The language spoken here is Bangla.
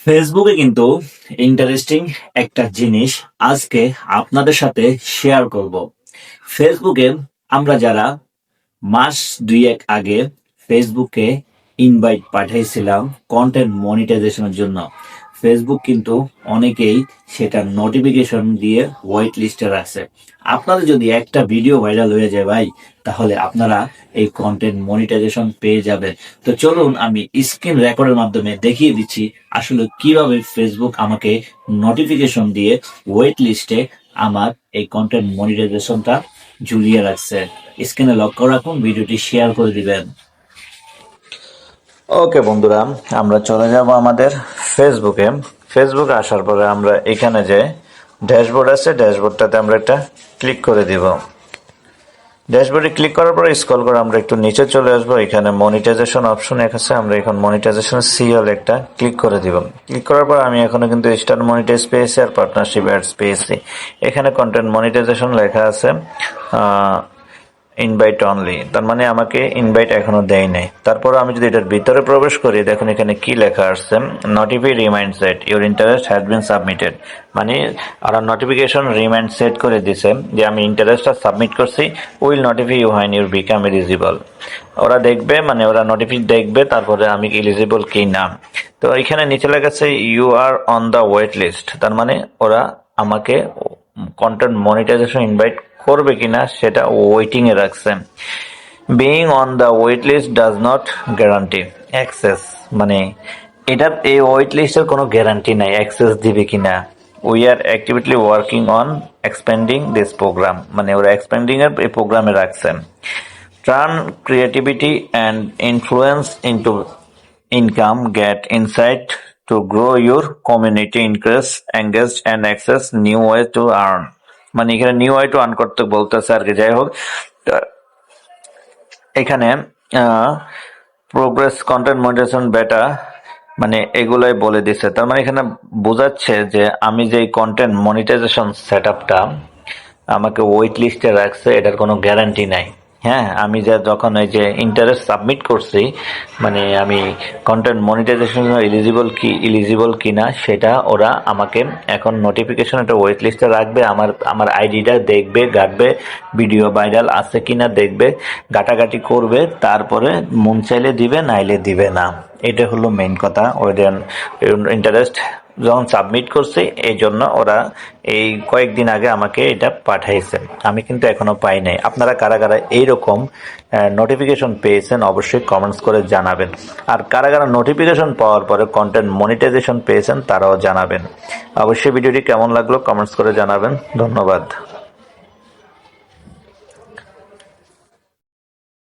ফেসবুকে কিন্তু ইন্টারেস্টিং একটা জিনিস আজকে আপনাদের সাথে শেয়ার করব। ফেসবুকে আমরা যারা মাস দুয়েক আগে ফেসবুকে ইনভাইট পাঠাইছিলাম কন্টেন্ট মনিটাইজেশনের জন্য, ফেসবুক কিন্তু অনেকেই সেটা নোটিফিকেশন দিয়ে হোয়াইট লিস্টে রাখছে। আপনাদের যদি একটা ভিডিও ভাইরাল হয়ে যায় ভাই, তাহলে আপনারা এই কন্টেন্ট মনিটাইজেশন পেয়ে যাবেন। তো চলুন আমি স্ক্রিন রেকর্ডের মাধ্যমে দেখিয়ে দিচ্ছি আসলে কিভাবে ফেসবুক আমাকে নোটিফিকেশন দিয়ে ওয়েট লিস্টে আমার এই কন্টেন্ট মনিটাইজেশনটা ঝুলিয়ে রাখছে। স্ক্রিনে লক্ষ্য রাখুন, ভিডিওটি শেয়ার করে দিবেন। ওকে বন্ধুরা, আমরা চলে যাব আমাদের ফেসবুকে। ফেসবুকে আসার পরে আমরা এখানে যে ড্যাশবোর্ড আছে, ড্যাশবোর্ডটাতে আমরা একটা ক্লিক করে দিব। ড্যাশবোর্ডে ক্লিক করার পরে স্ক্রল করে আমরা একটু নিচে চলে আসবো। এখানে মনিটাইজেশন অপশন আছে, আমরা এখন মনিটাইজেশন সিএল একটা ক্লিক করে দিব। ক্লিক করার পর আমি এখনো কিন্তু স্টার মনিটাইজ পেয়েছি আর পার্টনারশিপ অ্যাডস পেয়েছি। এখানে কন্টেন্ট মনিটাইজেশন লেখা আছে ইনভাইট অনলি, তার মানে আমাকে ইনভাইট এখনো দেয় নাই। তারপর আমি যদি এটার ভিতরে প্রবেশ করি, দেখুন এখানে কি লেখা আসছে, notify remind set your interest has been submitted. মানে ওরা নোটিফিকেশন রিমাইন্ড সেট করে দিছে যে আমি ইন্টারেস্টটা সাবমিট করছি, will notify you when your become eligible. ওরা দেখবে, মানে ওরা নোটিফাই দেখবে তারপরে আমি এলিজিবল কি না। তো এখানে নিচে লেখা আছে you are on the wait list, তার মানে ওরা আমাকে কন্টেন্ট মনিটাইজেশন ইনভাইট করবে কিনা সেটা ওয়েটিং এ রাখছে। Being on the wait list does not guarantee access, মানে এটার এই ওয়েট লিস্টের কোনো গ্যারান্টি নাই অ্যাক্সেস দিবে কিনা। We are actively working on expanding this programme, মানে ওরা এক্সপেন্ডিং এর এই প্রোগ্রামে রাখছেন। Turn creativity and influence into income, get insight to grow your community, increase engaged and access new ways to earn। মানে এখানে নিউ ওয়ে টু আর্ন করতে বলতেছে আর কি। যাই হোক, এখানে প্রোগ্রেস কন্টেন্ট মনিটাইজেশন বেটা, মানে এগুলাই বলে দিছে। তার মানে এখানে বোঝাচ্ছে যে আমি যে কন্টেন্ট মনিটাইজেশন সেট আপটা আমাকে ওয়েট লিস্টে রাখছে, এটার কোনো গ্যারান্টি নাই। হ্যাঁ, আমি যখন এই যে ইন্টারেস্ট সাবমিট করছি, মানে আমি কন্টেন্ট মনিটাইজেশন এলিজিবল কিনা সেটা ওরা আমাকে এখন নোটিফিকেশন একটা ওয়েট লিস্টে রাখবে। আমার আইডিটা দেখবে, ঘাটবে, ভিডিও ভাইরাল আছে কিনা দেখবে, ঘাটাঘাটি করবে, তারপরে মন চাইলে দিবে, নাইলে দিবে না। এটা হলো মেইন কথা। ওদের ইন্টারেস্ট যখন সাবমিট করছি, এই জন্য ওরা এই কয়েকদিন আগে আমাকে এটা পাঠাইছে, আমি কিন্তু এখনো পাই নাই। আপনারা কারা কারা এইরকম নোটিফিকেশন পেয়েছেন অবশ্যই কমেন্টস করে জানাবেন। আর কারা কারা নোটিফিকেশন পাওয়ার পরে কন্টেন্ট মনিটাইজেশন পেয়েছেন তারাও জানাবেন। অবশ্যই ভিডিওটি কেমন লাগলো কমেন্টস করে জানাবেন। ধন্যবাদ।